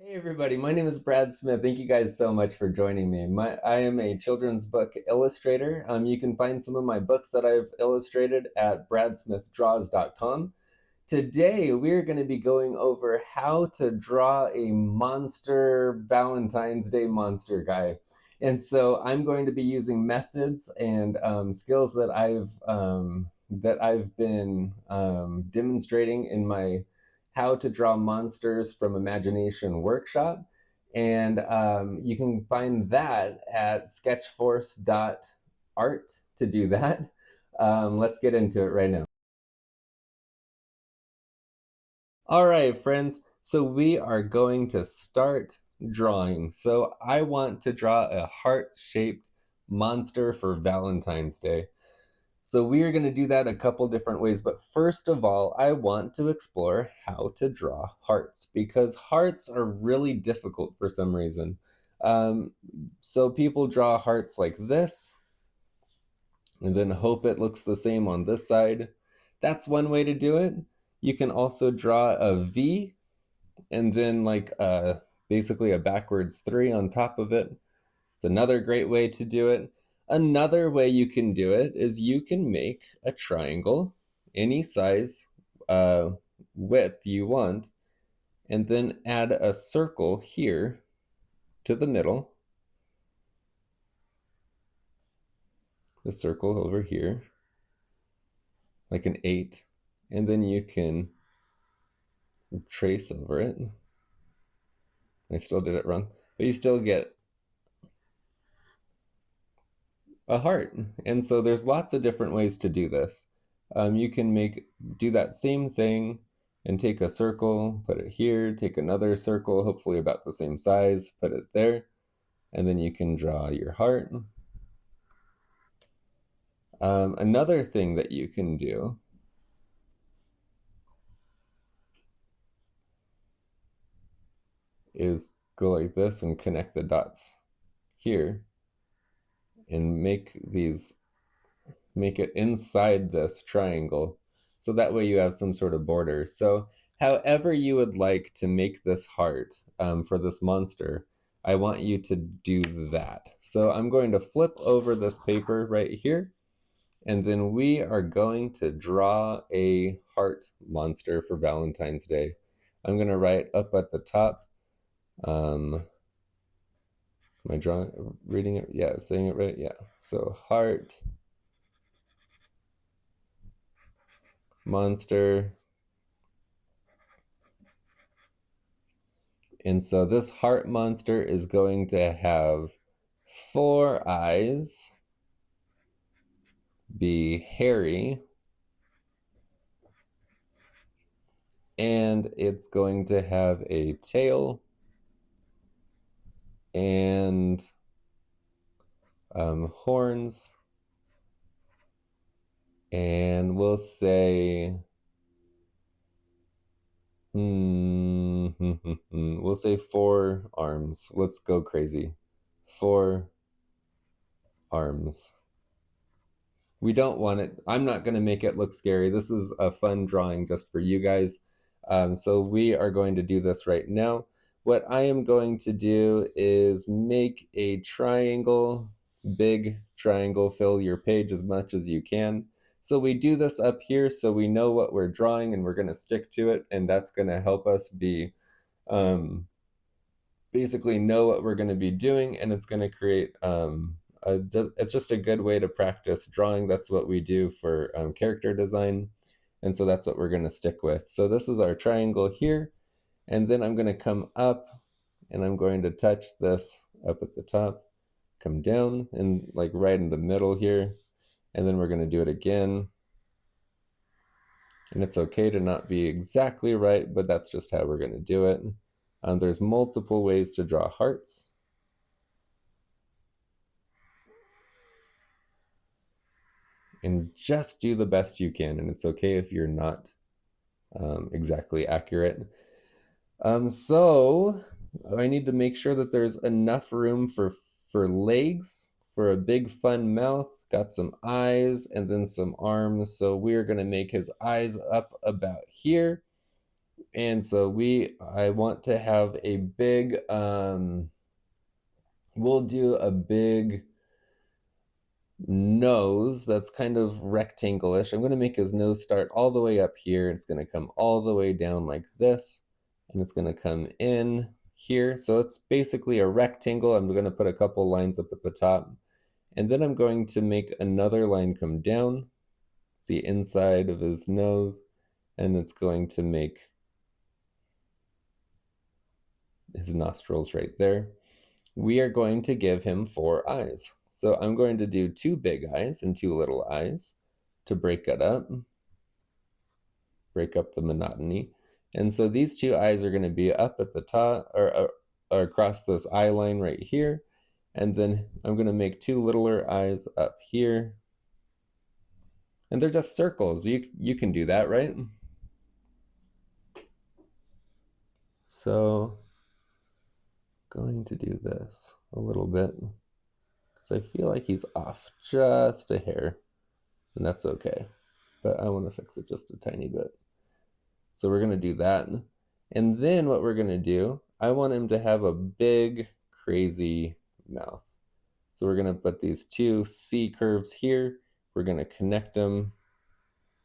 Hey everybody, my name is Brad Smith. Thank you guys so much for joining me. I am a children's book illustrator. You can find some of my books that I've illustrated at bradsmithdraws.com. Today we're going to be going over how to draw a monster Valentine's Day monster guy. And so I'm going to be using methods and skills that I've been demonstrating in my How to Draw Monsters from Imagination workshop. And you can find that at SketchForce.art to do that. Let's get into it right now. All right, friends. So we are going to start drawing. So I want to draw a heart-shaped monster for Valentine's Day. So we are going to do that a couple different ways, but first of all, I want to explore how to draw hearts because hearts are really difficult for some reason. Um, so people draw hearts like this and then hope it looks the same on this side. That's one way to do it. You can also draw a V and then basically a backwards 3 on top of it. It's another great way to do it. Another way you can do it is you can make a triangle, any size, uh, width you want, and then add a circle here to the middle, the circle over here, like an 8, and then you can trace over it. I still did it wrong, but you still get a heart. And so there's lots of different ways to do this. You can do that same thing and take a circle, put it here, take another circle, hopefully about the same size, put it there, and then you can draw your heart. Another thing that you can do is go like this and connect the dots here and make it inside this triangle. So that way you have some sort of border. So however you would like to make this heart for this monster, I want you to do that. So I'm going to flip over this paper right here, and then we are going to draw a heart monster for Valentine's Day. I'm going to write up at the top, am I reading it? Yeah, saying it right? Yeah. So heart monster. And so this heart monster is going to have 4 eyes, be hairy, and it's going to have a tail and horns, and we'll say, we'll say 4 arms. Let's go crazy. 4 arms. We don't want it. I'm not going to make it look scary. This is a fun drawing just for you guys. So we are going to do this right now. What I am going to do is make a triangle, big triangle, fill your page as much as you can. So we do this up here so we know what we're drawing and we're going to stick to it, and that's going to help us um, basically know what we're going to be doing, and it's going to create it's just a good way to practice drawing. That's what we do for character design, and so that's what we're going to stick with. So this is our triangle here, and then I'm going to come up and I'm going to touch this up at the top, come down and like right in the middle here, and then we're going to do it again. And it's okay to not be exactly right, but that's just how we're going to do it. There's multiple ways to draw hearts. And just do the best you can, and it's okay if you're not exactly accurate. So I need to make sure that there's enough room for legs, for a big fun mouth, got some eyes, and then some arms. So we're going to make his eyes up about here, And so I want to have a big, we'll do a big nose that's kind of rectangle-ish. I'm going to make his nose start all the way up here. It's going to come all the way down like this, and it's going to come in here. So it's basically a rectangle. I'm going to put a couple lines up at the top, and then I'm going to make another line come down. It's the inside of his nose, and it's going to make his nostrils right there. We are going to give him 4 eyes. So I'm going to do 2 big eyes and 2 little eyes to break it up, break up the monotony. And so these 2 eyes are going to be up at the top or across this eye line right here. And then I'm going to make 2 littler eyes up here. And they're just circles. You can do that, right? So going to do this a little bit because I feel like he's off just a hair, and that's okay. But I want to fix it just a tiny bit. So we're going to do that. And then what we're going to do, I want him to have a big, crazy mouth. So we're going to put these 2 C curves here. We're going to connect them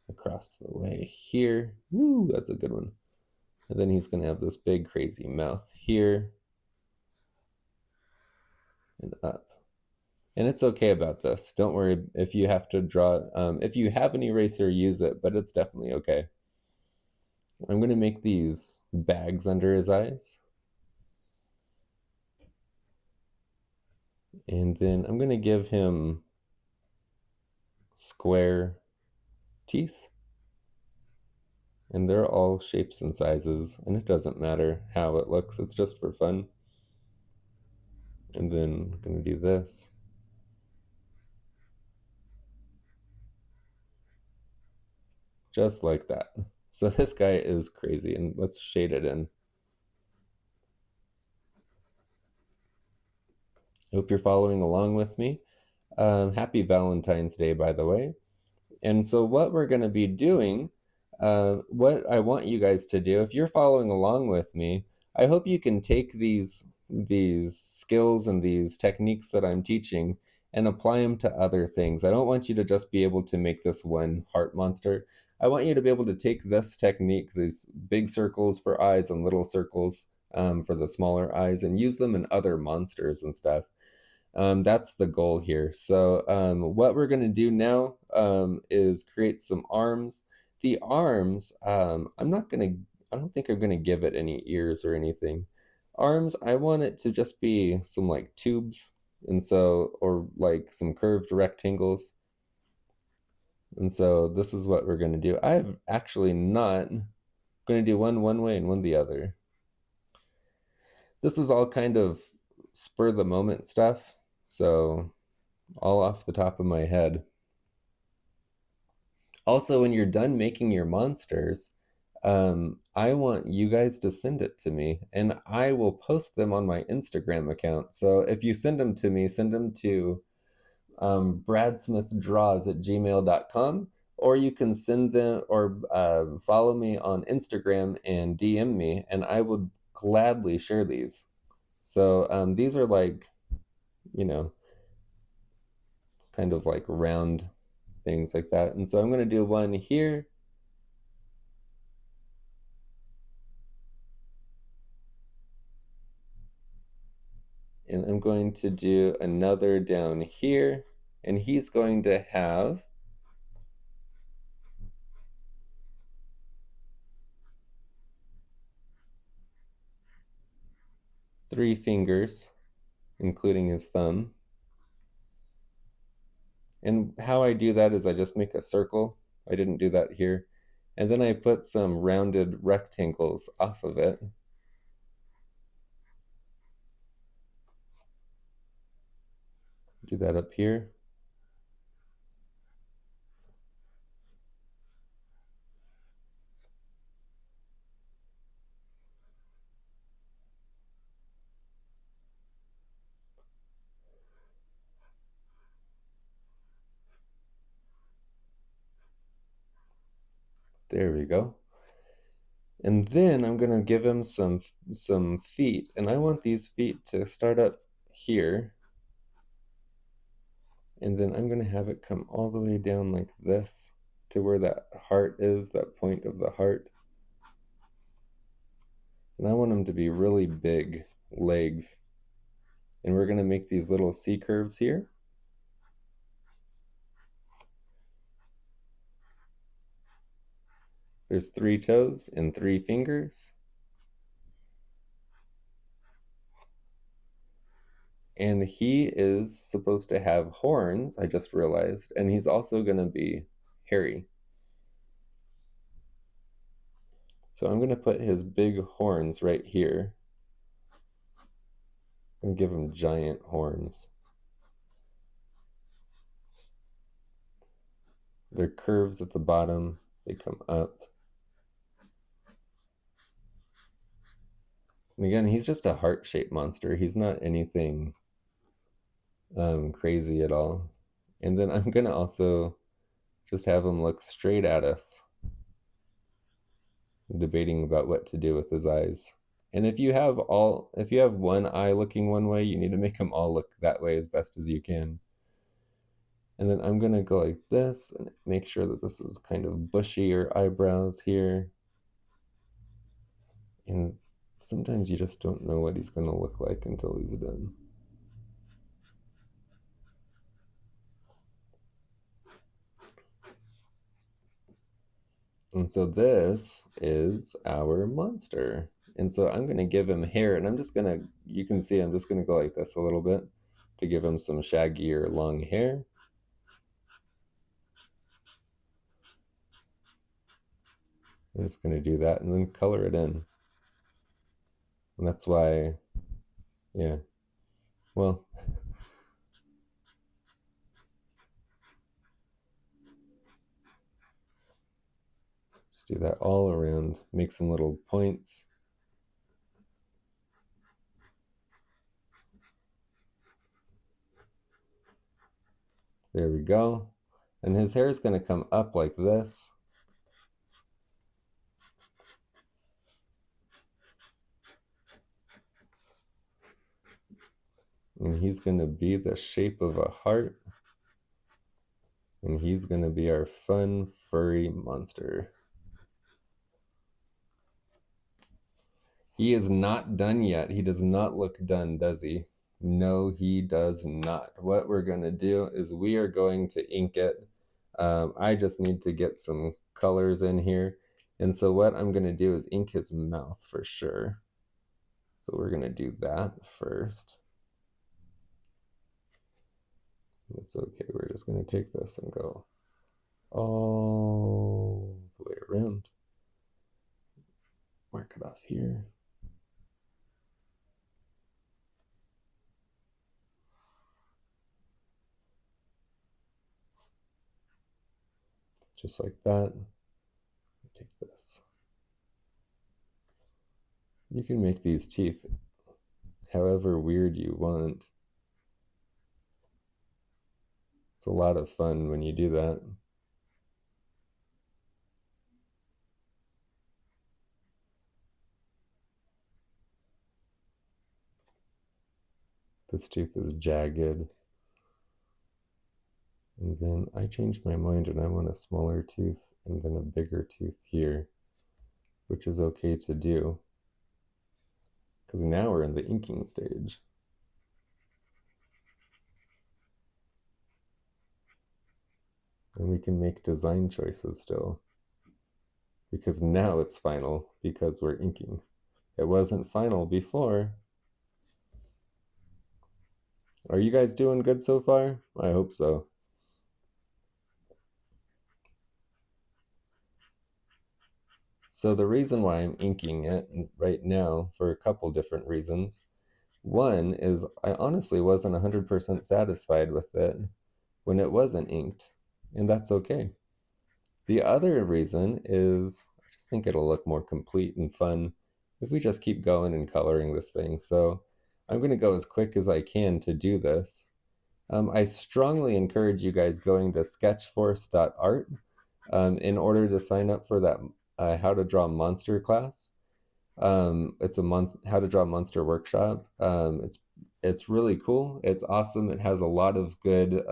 across the way here. Woo, that's a good one. And then he's going to have this big, crazy mouth here and up. And it's okay about this. Don't worry if you have to draw. If you have an eraser, use it, but it's definitely okay. I'm going to make these bags under his eyes. And then I'm going to give him square teeth. And they're all shapes and sizes, and it doesn't matter how it looks. It's just for fun. And then I'm going to do this. Just like that. So this guy is crazy, and let's shade it in. Hope you're following along with me. Happy Valentine's Day, by the way. And so what we're going to be doing, what I want you guys to do, if you're following along with me, I hope you can take these skills and these techniques that I'm teaching and apply them to other things. I don't want you to just be able to make this one heart monster. I want you to be able to take this technique, these big circles for eyes and little circles for the smaller eyes, and use them in other monsters and stuff. That's the goal here. So what we're going to do now is create some arms. The arms, I don't think I'm going to give it any ears or anything. Arms, I want it to just be some like tubes, and so, or like some curved rectangles. And so this is what we're going to do. I'm actually not going to do one way and one the other. This is all kind of spur the moment stuff. So all off the top of my head. Also, when you're done making your monsters, I want you guys to send it to me, and I will post them on my Instagram account. So if you send them to me, send them to bradsmithdraws@gmail.com, or you can send them or follow me on Instagram and DM me, and I would gladly share these. So these are like, you know, kind of like round things like that. And so I'm going to do one here. And I'm going to do another down here. And he's going to have three fingers, including his thumb. And how I do that is I just make a circle. I didn't do that here. And then I put some rounded rectangles off of it. Do that up here. There we go. And then I'm gonna give him some feet, and I want these feet to start up here. And then I'm gonna have it come all the way down like this to where that heart is, that point of the heart. And I want them to be really big legs. And we're gonna make these little C curves here. There's 3 toes and 3 fingers. And he is supposed to have horns, I just realized, and he's also gonna be hairy. So I'm gonna put his big horns right here and give him giant horns. They're curves at the bottom, they come up. And again, he's just a heart-shaped monster. He's not anything crazy at all. And then I'm gonna also just have him look straight at us, debating about what to do with his eyes. And if you have one eye looking one way, you need to make them all look that way as best as you can. And then I'm gonna go like this and make sure that this is kind of bushier eyebrows here. And sometimes you just don't know what he's gonna look like until he's done. And so this is our monster. And so I'm gonna give him hair, and I'm just gonna, you can see I'm just gonna go like this a little bit to give him some shaggier long hair. I'm just gonna do that and then color it in. And that's why, yeah, well, let's do that all around, make some little points. There we go. And his hair is gonna come up like this. And he's gonna be the shape of a heart. And he's gonna be our fun, furry monster. He is not done yet. He does not look done, does he? No, he does not. What we're gonna do is we are going to ink it. I just need to get some colors in here. And so what I'm gonna do is ink his mouth for sure. So we're gonna do that first. It's okay, we're just gonna take this and go all the way around. Mark it off here. Just like that. Take this. You can make these teeth however weird you want. It's a lot of fun when you do that. This tooth is jagged. And then I changed my mind and I want a smaller tooth and then a bigger tooth here, which is okay to do. Because now we're in the inking stage. And we can make design choices still. Because now it's final because we're inking. It wasn't final before. Are you guys doing good so far? I hope so. So the reason why I'm inking it right now, for a couple different reasons. One is I honestly wasn't 100% satisfied with it when it wasn't inked, and that's okay. The other reason is I just think it'll look more complete and fun if we just keep going and coloring this thing. So I'm going to go as quick as I can to do this. I strongly encourage you guys going to SketchForce.art in order to sign up for that how to draw monster class. It's a how to draw monster workshop. It's really cool. It's awesome. It has a lot of good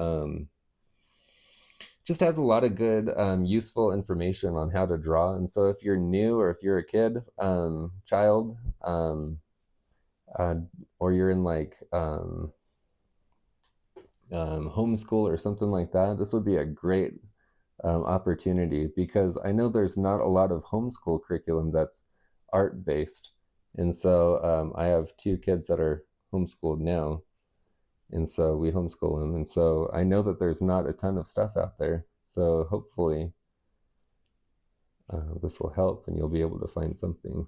just has a lot of good useful information on how to draw. And so if you're new or if you're a kid, child, uh, or you're in like homeschool or something like that, this would be a great opportunity, because I know there's not a lot of homeschool curriculum that's art based. And so I have two kids that are homeschooled now, and so we homeschool them. And so I know that there's not a ton of stuff out there. So hopefully this will help and you'll be able to find something.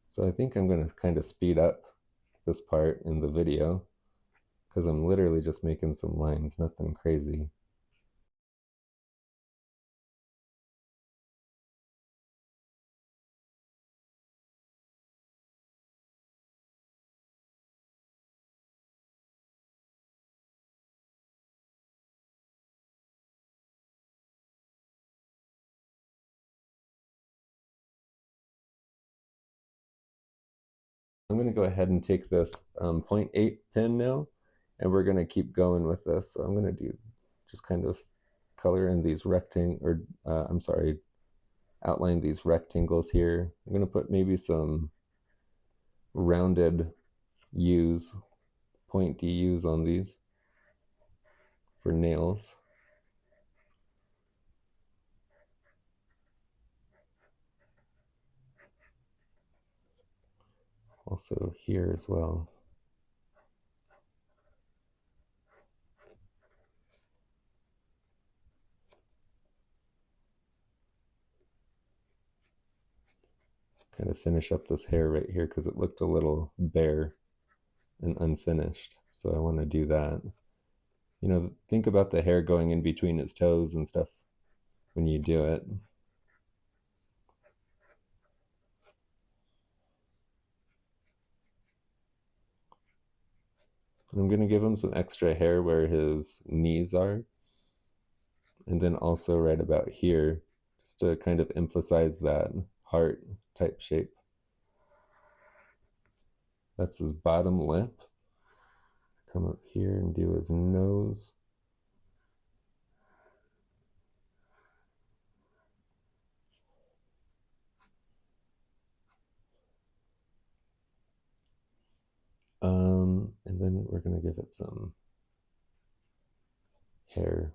So I think I'm going to kind of speed up this part in the video, because I'm literally just making some lines, nothing crazy. I'm going to go ahead and take this 0.8 pin now, and we're going to keep going with this. So I'm going to do just kind of color in these I'm sorry, outline these rectangles here. I'm going to put maybe some rounded U's, point DUs on these for nails. Also here as well. Kind of finish up this hair right here because it looked a little bare and unfinished. So I want to do that. You know, think about the hair going in between his toes and stuff when you do it. I'm going to give him some extra hair where his knees are. And then also right about here, just to kind of emphasize that heart type shape. That's his bottom lip. Come up here and do his nose. And then we're going to give it some hair.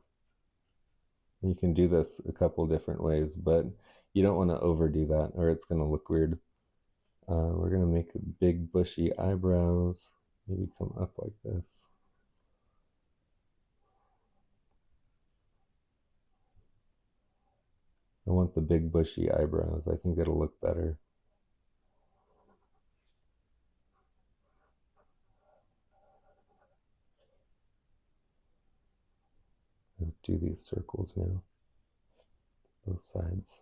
You can do this a couple different ways, but you don't want to overdo that or it's going to look weird. We're going to make big bushy eyebrows, maybe come up like this. I want the big bushy eyebrows. I think it'll look better. I'll do these circles now, both sides.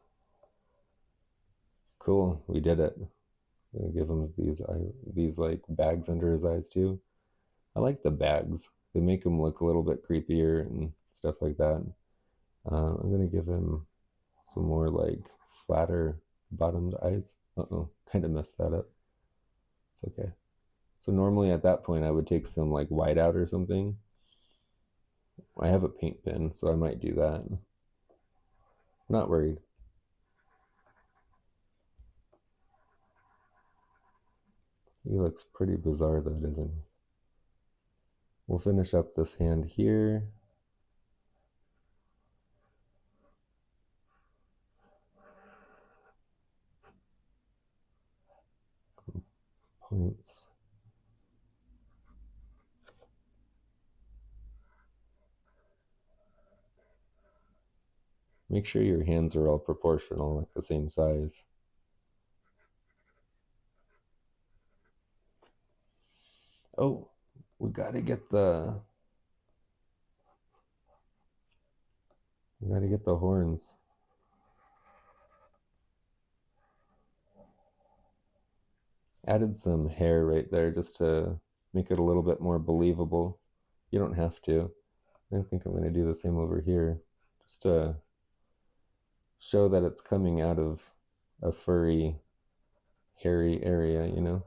Cool, we did it. I'm gonna give him these like bags under his eyes too. I like the bags. They make him look a little bit creepier and stuff like that. I'm gonna give him some more like flatter bottomed eyes. Uh-oh, kind of messed that up. It's okay. So normally at that point I would take some like whiteout or something. I have a paint pen, so I might do that. Not worried. He looks pretty bizarre though, doesn't he? We'll finish up this hand here. Points. Make sure your hands are all proportional, like the same size. Oh, we gotta get the horns. Added some hair right there just to make it a little bit more believable. You don't have to. I think I'm going to do the same over here, just to show that it's coming out of a furry, hairy area, you know?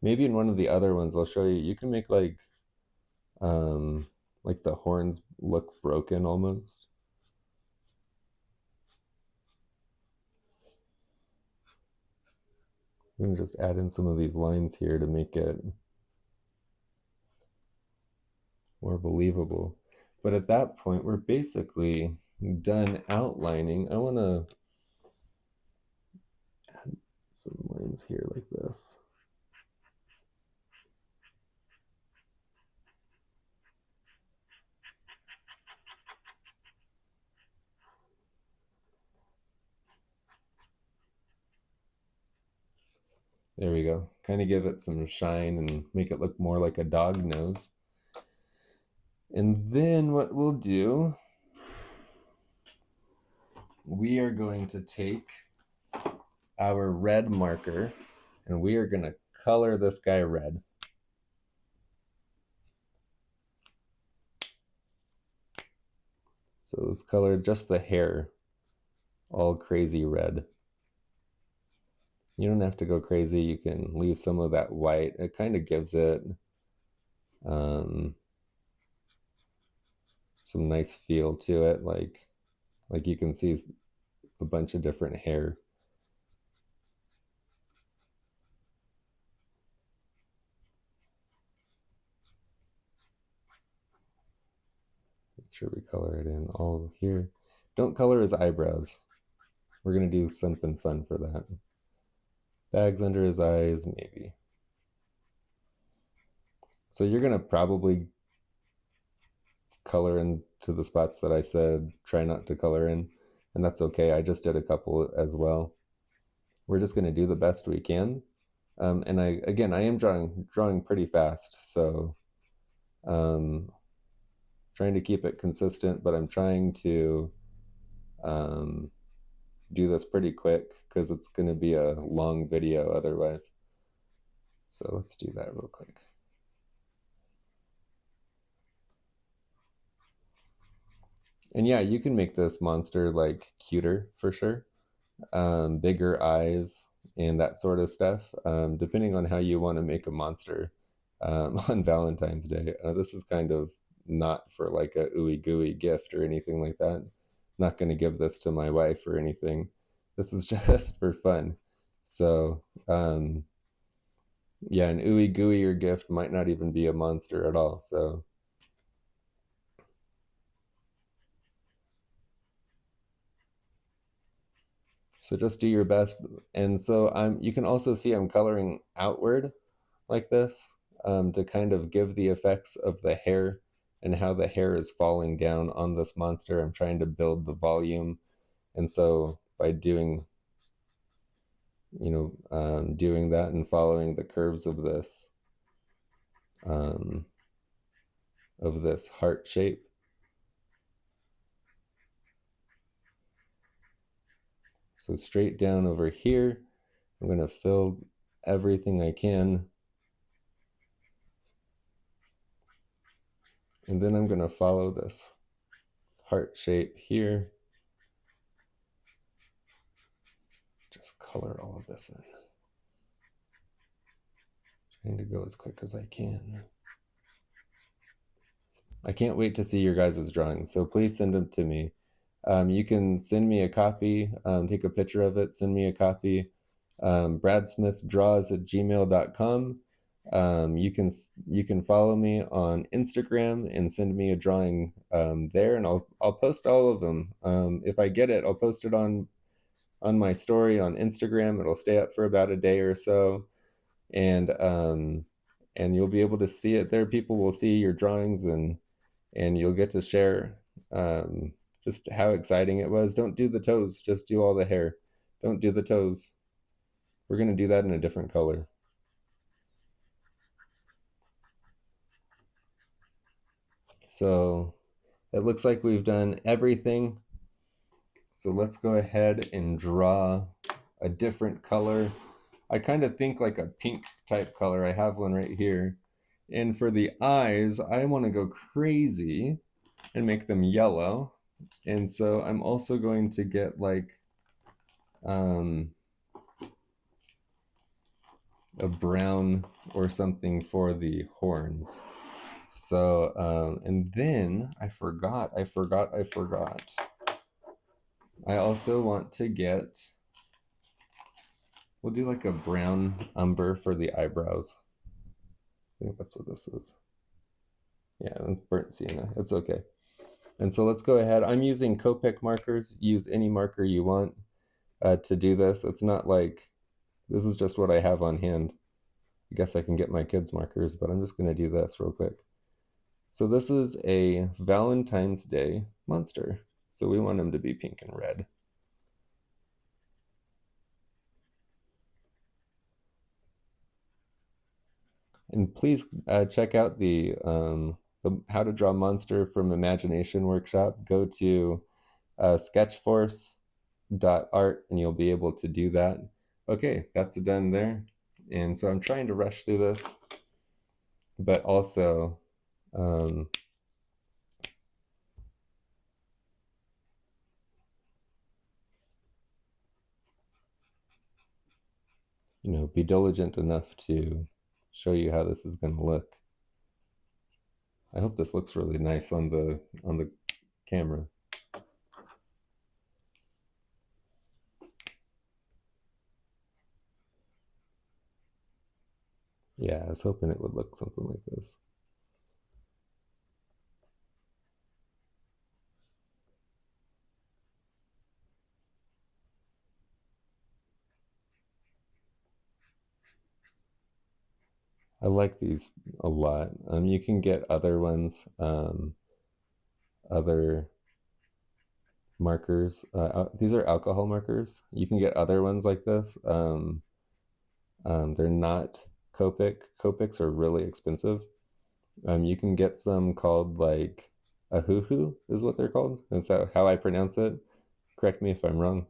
Maybe in one of the other ones I'll show you, you can make like the horns look broken almost. I'm gonna just add in some of these lines here to make it more believable. But at that point, we're basically done outlining. I wanna add some lines here like this. There we go. Kind of give it some shine and make it look more like a dog nose. And then what we'll do, we are going to take our red marker and we are going to color this guy red. So let's color just the hair all crazy red. You don't have to go crazy. You can leave some of that white. It kind of gives it some nice feel to it. Like you can see a bunch of different hair. Make sure we color it in all here. Don't color his eyebrows. We're gonna do something fun for that. Bags under his eyes, maybe. So you're gonna probably color into the spots that I said try not to color in, and that's okay. I just did a couple as well. We're just gonna do the best we can. And I am drawing pretty fast, so trying to keep it consistent, but I'm trying to do this pretty quick because it's going to be a long video otherwise. So let's do that real quick. And yeah, you can make this monster like cuter for sure. Bigger eyes and that sort of stuff, depending on how you want to make a monster on Valentine's Day. This is kind of not for like a ooey gooey gift or anything like that. I'm not going to give this to my wife or anything. This is just for fun. So yeah, an ooey gooey gift might not even be a monster at all. So just do your best. And so you can also see I'm coloring outward like this, to kind of give the effects of the hair and how the hair is falling down on this monster. I'm trying to build the volume. And so by doing, doing that and following the curves um, of this heart shape. So straight down over here, I'm going to fill everything I can. And then I'm going to follow this heart shape here. Just color all of this in. Trying to go as quick as I can. I can't wait to see your guys' drawings, so please send them to me. You can send me a copy, take a picture of it, send me a copy. bradsmithdraws@gmail.com. You can follow me on Instagram and send me a drawing there, and I'll post all of them. If I get it, I'll post it on my story on Instagram. It'll stay up for about a day or so, and you'll be able to see it there. People will see your drawings, and you'll get to share just how exciting it was. Don't do the toes, just do all the hair. Don't do the toes. We're going to do that in a different color. So it looks like we've done everything. So let's go ahead and draw a different color. I kind of think like a pink type color. I have one right here. And for the eyes, I want to go crazy and make them yellow. And so I'm also going to get like a brown or something for the horns. So, and then I forgot. I also want to get, we'll do like a brown umber for the eyebrows. I think that's what this is. Yeah, it's burnt sienna. It's okay. And so let's go ahead. I'm using Copic markers. Use any marker you want to do this. It's not like, this is just what I have on hand. I guess I can get my kids' markers, but I'm just going to do this real quick. So this is a Valentine's Day monster. So we want him to be pink and red. And please check out the How to Draw Monster from Imagination workshop. Go to SketchForce.art and you'll be able to do that. Okay, that's done there. And so I'm trying to rush through this, but also be diligent enough to show you how this is going to look. I hope this looks really nice on the camera. Yeah, I was hoping it would look something like this. I like these a lot. You can get other ones, other markers. These are alcohol markers. You can get other ones like this. They're not Copic. Copics are really expensive. You can get some called like a hoo-hoo is what they're called. Is that how I pronounce it? Correct me if I'm wrong.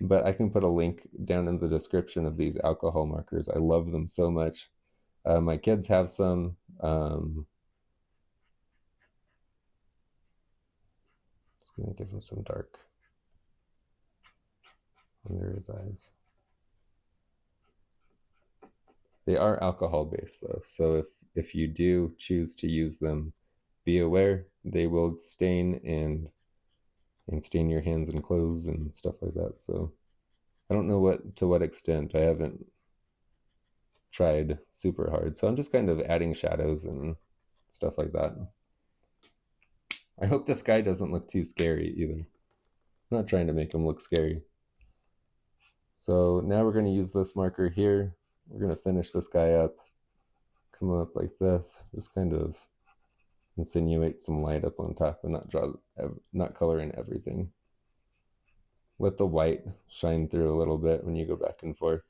But I can put a link down in the description of these alcohol markers. I love them so much. My kids have some. Just gonna give him some dark under his eyes. They are alcohol based though, so if you do choose to use them, be aware they will stain and stain your hands and clothes and stuff like that. So I don't know to what extent. I haven't tried super hard, so I'm just kind of adding shadows and stuff like that. I hope this guy doesn't look too scary either. I'm not trying to make him look scary. So now we're going to use this marker here. We're going to finish this guy up, come up like this, just kind of insinuate some light up on top and not color in everything. Let the white shine through a little bit when you go back and forth.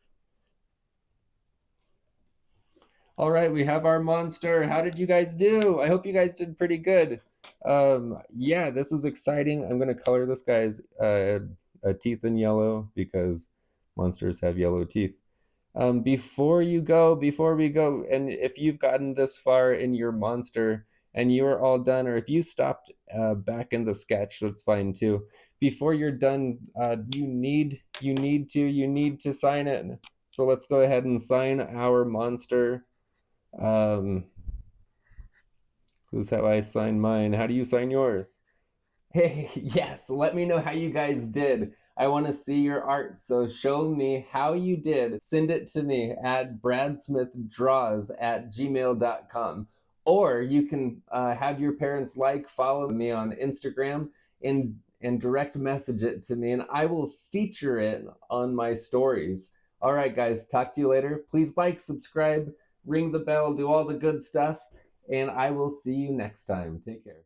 All right, we have our monster. How did you guys do? I hope you guys did pretty good. Yeah, this is exciting. I'm going to color this guy's teeth in yellow because monsters have yellow teeth. Before we go, and if you've gotten this far in your monster and you are all done, or if you stopped back in the sketch, that's fine too. Before you're done, you need to sign it. So let's go ahead and sign our monster. This is how I sign mine. How do you sign yours? Hey, yes, let me know how you guys did. I want to see your art, so show me how you did. Send it to me at bradsmithdraws@gmail.com. Or you can have your parents follow me on Instagram and direct message it to me, and I will feature it on my stories. All right, guys, talk to you later. Please subscribe, ring the bell, do all the good stuff, and I will see you next time. Take care.